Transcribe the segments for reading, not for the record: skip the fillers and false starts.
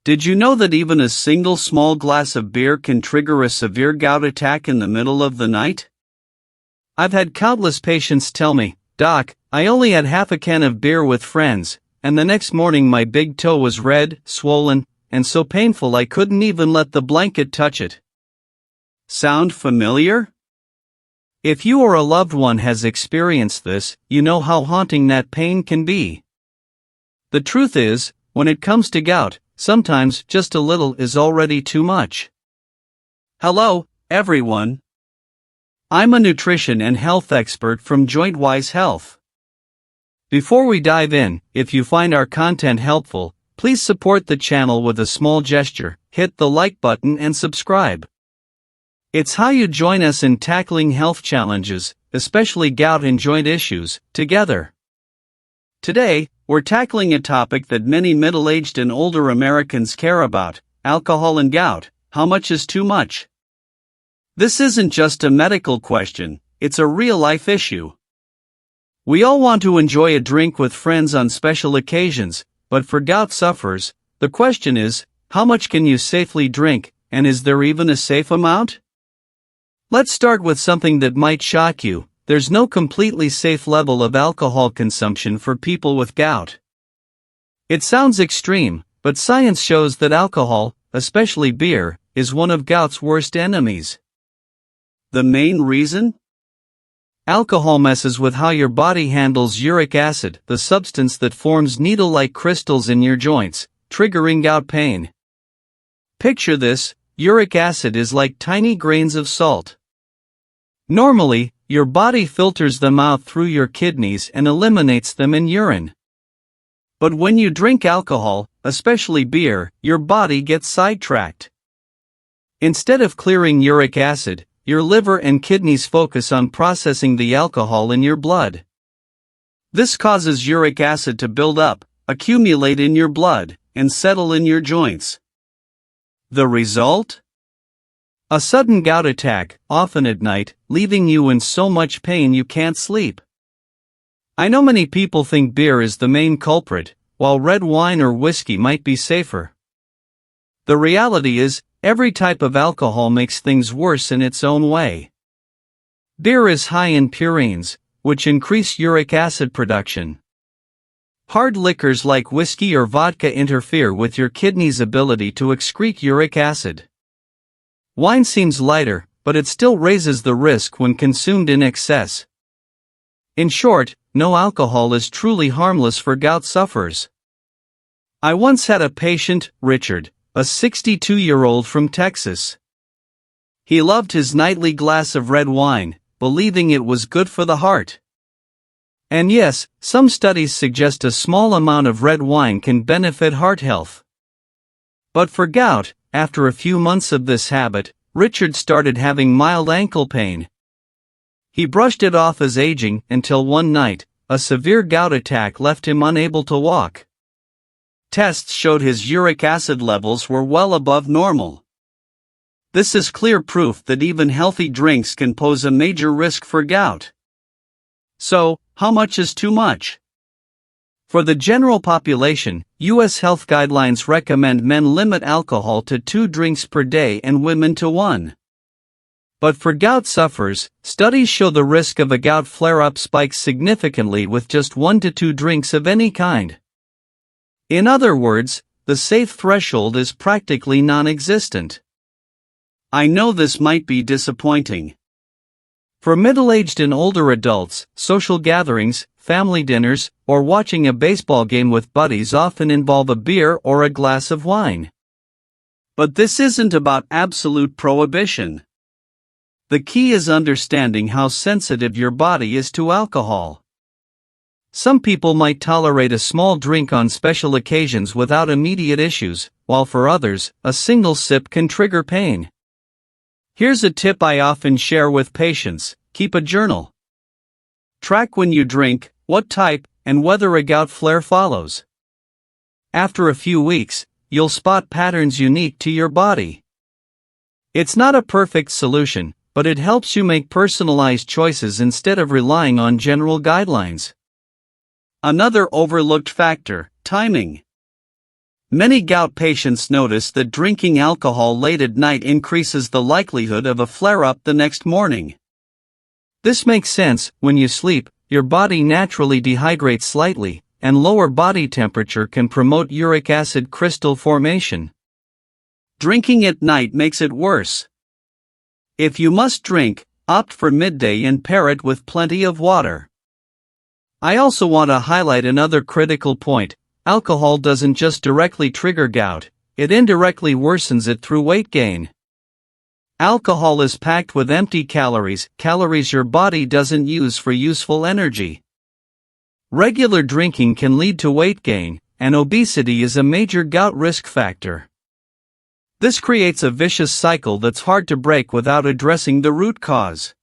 Did you know that even a single small glass of beer can trigger a severe gout attack in the middle of the night? I've had countless patients tell me, "Doc, I only had half a can of beer with friends, and the next morning my big toe was red, swollen, and so painful I couldn't even let the blanket touch it." Sound familiar? If you or a loved one has experienced this, you know how haunting that pain can be. The truth is, when it comes to gout, sometimes just a little is already too much. Hello, everyone. I'm a nutrition and health expert from JointWise Health. Before we dive in, if you find our content helpful, please support the channel with a small gesture, hit the like button and subscribe. It's how you join us in tackling health challenges, especially gout and joint issues, together. Today, we're tackling a topic that many middle-aged and older Americans care about: alcohol and gout. How much is too much? This isn't just a medical question, it's a real-life issue. We all want to enjoy a drink with friends on special occasions, but for gout sufferers, the question is, how much can you safely drink, and is there even a safe amount? Let's start with something that might shock you. There's no completely safe level of alcohol consumption for people with gout. It sounds extreme, but science shows that alcohol, especially beer, is one of gout's worst enemies. The main reason? Alcohol messes with how your body handles uric acid, the substance that forms needle-like crystals in your joints, triggering gout pain. Picture this: uric acid is like tiny grains of salt. Normally, your body filters them out through your kidneys and eliminates them in urine. But when you drink alcohol, especially beer, your body gets sidetracked. Instead of clearing uric acid, your liver and kidneys focus on processing the alcohol in your blood. This causes uric acid to build up, accumulate in your blood, and settle in your joints. The result? A sudden gout attack, often at night, leaving you in so much pain you can't sleep. I know many people think beer is the main culprit, while red wine or whiskey might be safer. The reality is, every type of alcohol makes things worse in its own way. Beer is high in purines, which increase uric acid production. Hard liquors like whiskey or vodka interfere with your kidney's ability to excrete uric acid. Wine seems lighter, but it still raises the risk when consumed in excess. In short, no alcohol is truly harmless for gout sufferers. I once had a patient, Richard, a 62-year-old from Texas. He loved his nightly glass of red wine, believing it was good for the heart. And yes, some studies suggest a small amount of red wine can benefit heart health. But for gout, after a few months of this habit, Richard started having mild ankle pain. He brushed it off as aging until one night, a severe gout attack left him unable to walk. Tests showed his uric acid levels were well above normal. This is clear proof that even healthy drinks can pose a major risk for gout. So, how much is too much? For the general population, U.S. health guidelines recommend men limit alcohol to 2 drinks per day and women to 1. But for gout sufferers, studies show the risk of a gout flare-up spikes significantly with just 1 to 2 drinks of any kind. In other words, the safe threshold is practically non-existent. I know this might be disappointing. For middle-aged and older adults, social gatherings, family dinners, or watching a baseball game with buddies often involve a beer or a glass of wine. But this isn't about absolute prohibition. The key is understanding how sensitive your body is to alcohol. Some people might tolerate a small drink on special occasions without immediate issues, while for others, a single sip can trigger pain. Here's a tip I often share with patients: keep a journal. Track when you drink, what type, and whether a gout flare follows. After a few weeks, you'll spot patterns unique to your body. It's not a perfect solution, but it helps you make personalized choices instead of relying on general guidelines. Another overlooked factor: timing. Many gout patients notice that drinking alcohol late at night increases the likelihood of a flare-up the next morning. This makes sense. When you sleep, your body naturally dehydrates slightly, and lower body temperature can promote uric acid crystal formation. Drinking at night makes it worse. If you must drink, opt for midday and pair it with plenty of water. I also want to highlight another critical point. Alcohol doesn't just directly trigger gout, it indirectly worsens it through weight gain. Alcohol is packed with empty calories, calories your body doesn't use for useful energy. Regular drinking can lead to weight gain, and obesity is a major gout risk factor. This creates a vicious cycle that's hard to break without addressing the root cause.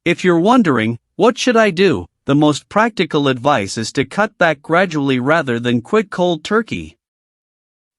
If you're wondering, what should I do? The most practical advice is to cut back gradually rather than quit cold turkey.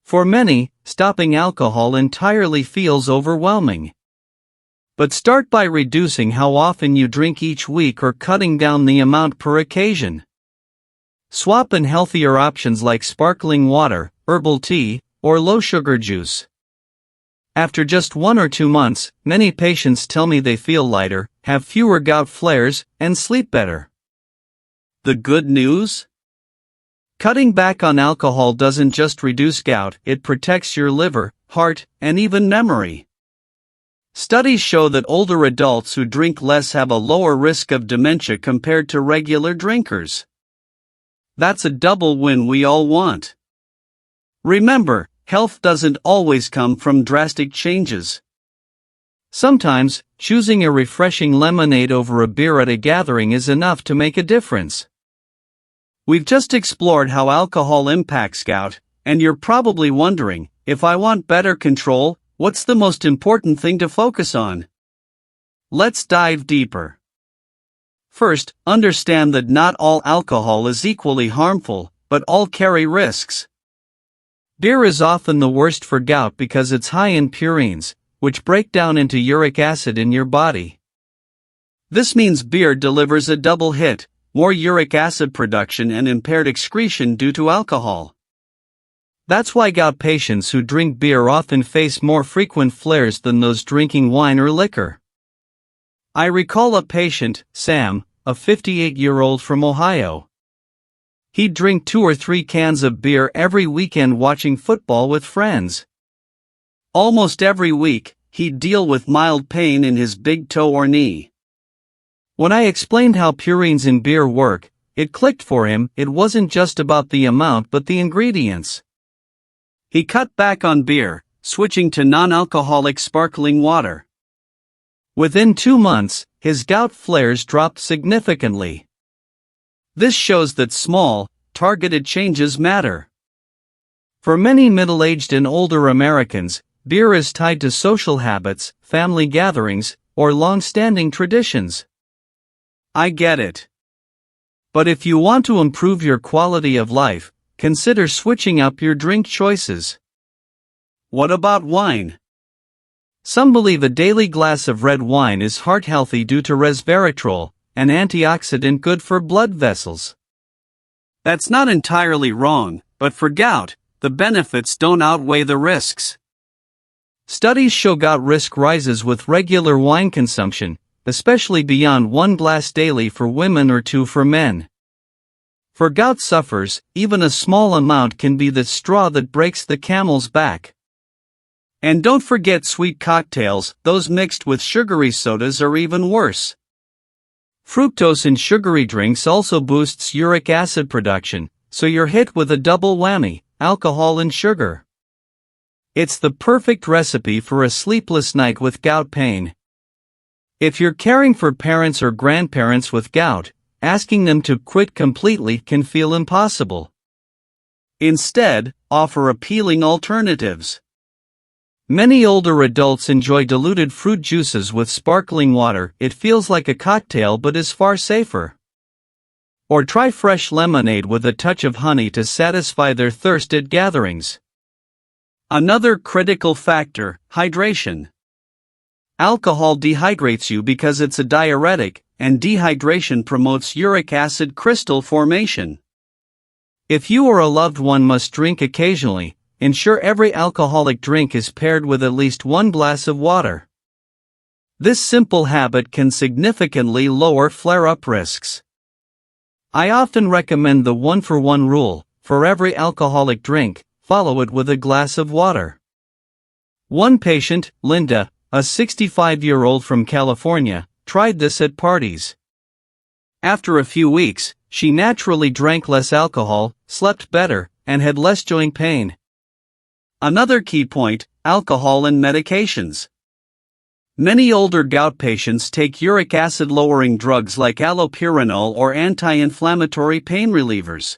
For many, stopping alcohol entirely feels overwhelming. But start by reducing how often you drink each week or cutting down the amount per occasion. Swap in healthier options like sparkling water, herbal tea, or low-sugar juice. After just 1 or 2 months, many patients tell me they feel lighter, have fewer gout flares, and sleep better. The good news? Cutting back on alcohol doesn't just reduce gout, it protects your liver, heart, and even memory. Studies show that older adults who drink less have a lower risk of dementia compared to regular drinkers. That's a double win we all want. Remember, health doesn't always come from drastic changes. Sometimes, choosing a refreshing lemonade over a beer at a gathering is enough to make a difference. We've just explored how alcohol impacts gout, and you're probably wondering, if I want better control, what's the most important thing to focus on? Let's dive deeper. First, understand that not all alcohol is equally harmful, but all carry risks. Beer is often the worst for gout because it's high in purines, which break down into uric acid in your body. This means beer delivers a double hit: more uric acid production and impaired excretion due to alcohol. That's why gout patients who drink beer often face more frequent flares than those drinking wine or liquor. I recall a patient, Sam, a 58-year-old from Ohio. He'd drink 2 or 3 cans of beer every weekend watching football with friends. Almost every week, he'd deal with mild pain in his big toe or knee. When I explained how purines in beer work, it clicked for him. It wasn't just about the amount but the ingredients. He cut back on beer, switching to non-alcoholic sparkling water. Within 2 months, his gout flares dropped significantly. This shows that small, targeted changes matter. For many middle-aged and older Americans, beer is tied to social habits, family gatherings, or long-standing traditions. I get it. But if you want to improve your quality of life, consider switching up your drink choices. What about wine? Some believe a daily glass of red wine is heart-healthy due to resveratrol, an antioxidant good for blood vessels. That's not entirely wrong, but for gout, the benefits don't outweigh the risks. Studies show gout risk rises with regular wine consumption, especially beyond 1 glass daily for women or 2 for men. For gout sufferers, even a small amount can be the straw that breaks the camel's back. And don't forget sweet cocktails, those mixed with sugary sodas are even worse. Fructose in sugary drinks also boosts uric acid production, so you're hit with a double whammy: alcohol and sugar. It's the perfect recipe for a sleepless night with gout pain. If you're caring for parents or grandparents with gout, asking them to quit completely can feel impossible. Instead, offer appealing alternatives. Many older adults enjoy diluted fruit juices with sparkling water. It feels like a cocktail but is far safer. Or try fresh lemonade with a touch of honey to satisfy their thirst at gatherings. Another critical factor: hydration. Alcohol dehydrates you because it's a diuretic, and dehydration promotes uric acid crystal formation. If you or a loved one must drink occasionally, ensure every alcoholic drink is paired with at least 1 glass of water. This simple habit can significantly lower flare-up risks. I often recommend the 1-for-1 rule. For every alcoholic drink, follow it with a glass of water. One patient, Linda, a 65-year-old from California, tried this at parties. After a few weeks, she naturally drank less alcohol, slept better, and had less joint pain. Another key point: alcohol and medications. Many older gout patients take uric acid-lowering drugs like allopurinol or anti-inflammatory pain relievers.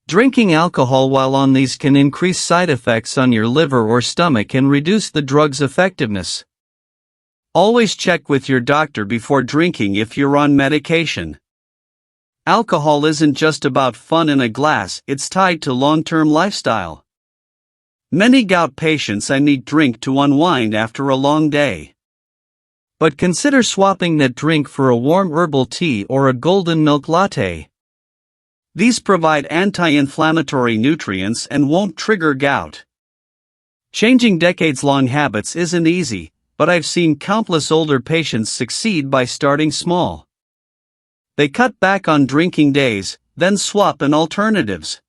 Drinking alcohol while on these can increase side effects on your liver or stomach and reduce the drug's effectiveness. Always check with your doctor before drinking if you're on medication. Alcohol isn't just about fun in a glass, it's tied to long-term lifestyle. Many gout patients need drink to unwind after a long day. But consider swapping that drink for a warm herbal tea or a golden milk latte. These provide anti-inflammatory nutrients and won't trigger gout. Changing decades-long habits isn't easy, but I've seen countless older patients succeed by starting small. They cut back on drinking days, then swap in alternatives.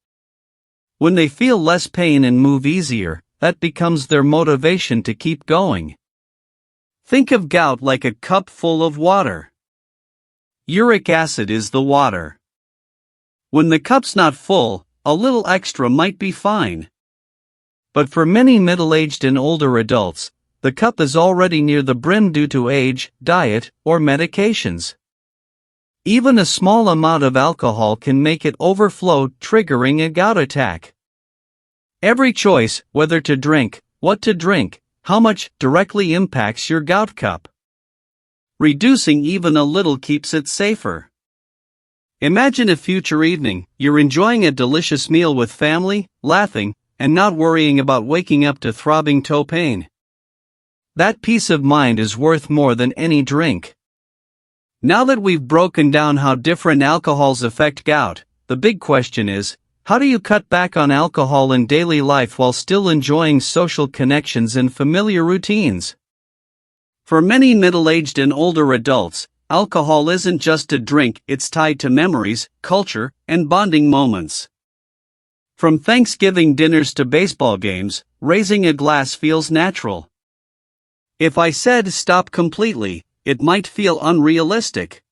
When they feel less pain and move easier, that becomes their motivation to keep going. Think of gout like a cup full of water. Uric acid is the water. When the cup's not full, a little extra might be fine. But for many middle-aged and older adults, the cup is already near the brim due to age, diet, or medications. Even a small amount of alcohol can make it overflow, triggering a gout attack. Every choice, whether to drink, what to drink, how much, directly impacts your gout cup. Reducing even a little keeps it safer. Imagine a future evening, you're enjoying a delicious meal with family, laughing, and not worrying about waking up to throbbing toe pain. That peace of mind is worth more than any drink. Now that we've broken down how different alcohols affect gout, the big question is, how do you cut back on alcohol in daily life while still enjoying social connections and familiar routines? For many middle-aged and older adults, alcohol isn't just a drink, it's tied to memories, culture, and bonding moments. From Thanksgiving dinners to baseball games, raising a glass feels natural. If I said stop completely, it might feel unrealistic.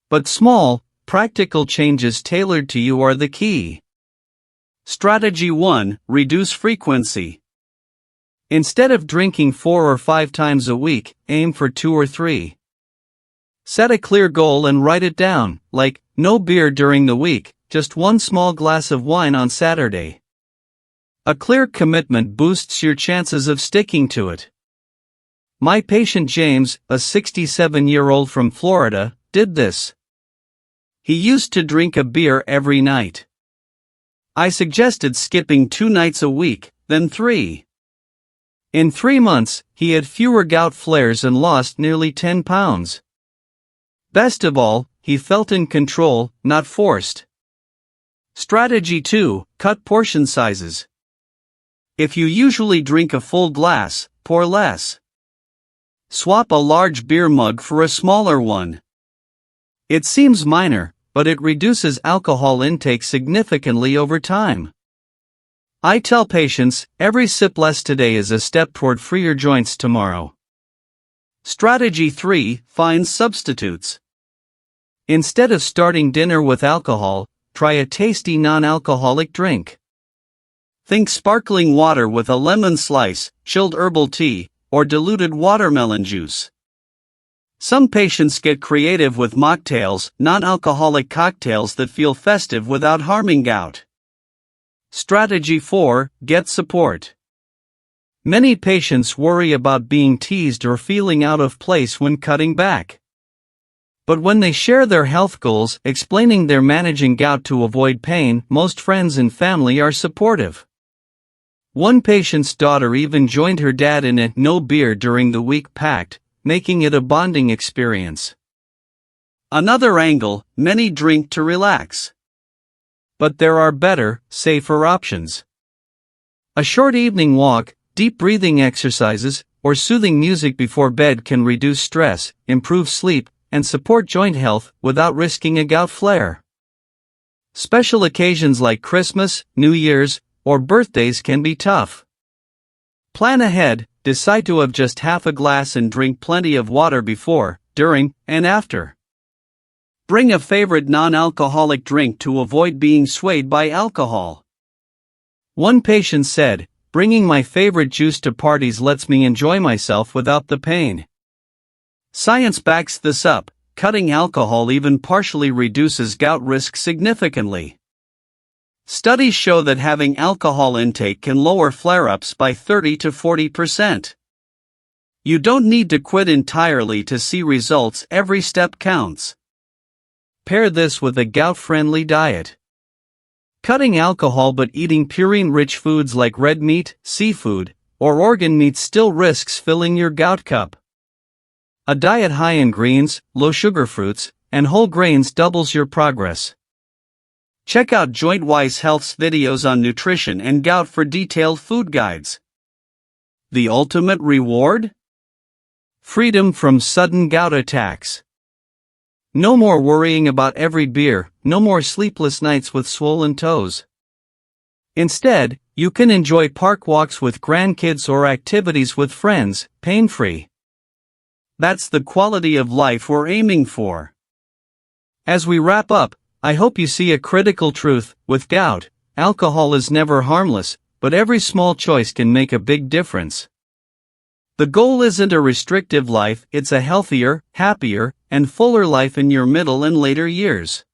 But small, practical changes tailored to you are the key. Strategy 1: reduce frequency. Instead of drinking 4 or 5 times a week, aim for 2 or 3. Set a clear goal and write it down, like, no beer during the week, just 1 small glass of wine on Saturday. A clear commitment boosts your chances of sticking to it. My patient James, a 67-year-old from Florida, did this. He used to drink a beer every night. I suggested skipping 2 nights a week, then 3. In 3 months, he had fewer gout flares and lost nearly 10 pounds. Best of all, he felt in control, not forced. Strategy 2: cut portion sizes. If you usually drink a full glass, pour less. Swap a large beer mug for a smaller one. It seems minor, but it reduces alcohol intake significantly over time. I tell patients, every sip less today is a step toward freer joints tomorrow. Strategy 3: find substitutes. Instead of starting dinner with alcohol, try a tasty non-alcoholic drink. Think sparkling water with a lemon slice, chilled herbal tea, or diluted watermelon juice. Some patients get creative with mocktails, non-alcoholic cocktails that feel festive without harming gout. Strategy 4: get support. Many patients worry about being teased or feeling out of place when cutting back. But when they share their health goals, explaining they're managing gout to avoid pain, most friends and family are supportive. One patient's daughter even joined her dad in a no beer during the week pact, making it a bonding experience. Another angle: many drink to relax. but there are better, safer options. A short evening walk, deep breathing exercises, or soothing music before bed can reduce stress, improve sleep, and support joint health without risking a gout flare. Special occasions like Christmas, New Year's, or birthdays can be tough. Plan ahead, decide to have just half a glass and drink plenty of water before, during, and after. Bring a favorite non-alcoholic drink to avoid being swayed by alcohol. One patient said, "Bringing my favorite juice to parties lets me enjoy myself without the pain." Science backs this up. Cutting alcohol even partially reduces gout risk significantly. Studies show that having alcohol intake can lower flare-ups by 30 to 40%. You don't need to quit entirely to see results. Every step counts. Pair this with a gout-friendly diet. Cutting alcohol but eating purine-rich foods like red meat, seafood, or organ meat still risks filling your gout cup. A diet high in greens, low-sugar fruits, and whole grains doubles your progress. Check out JointWise Health's videos on nutrition and gout for detailed food guides. The ultimate reward? Freedom from sudden gout attacks. No more worrying about every beer, no more sleepless nights with swollen toes. Instead, you can enjoy park walks with grandkids or activities with friends, pain-free. That's the quality of life we're aiming for. As we wrap up, I hope you see a critical truth. With gout, alcohol is never harmless, but every small choice can make a big difference. The goal isn't a restrictive life, it's a healthier, happier, and fuller life in your middle and later years.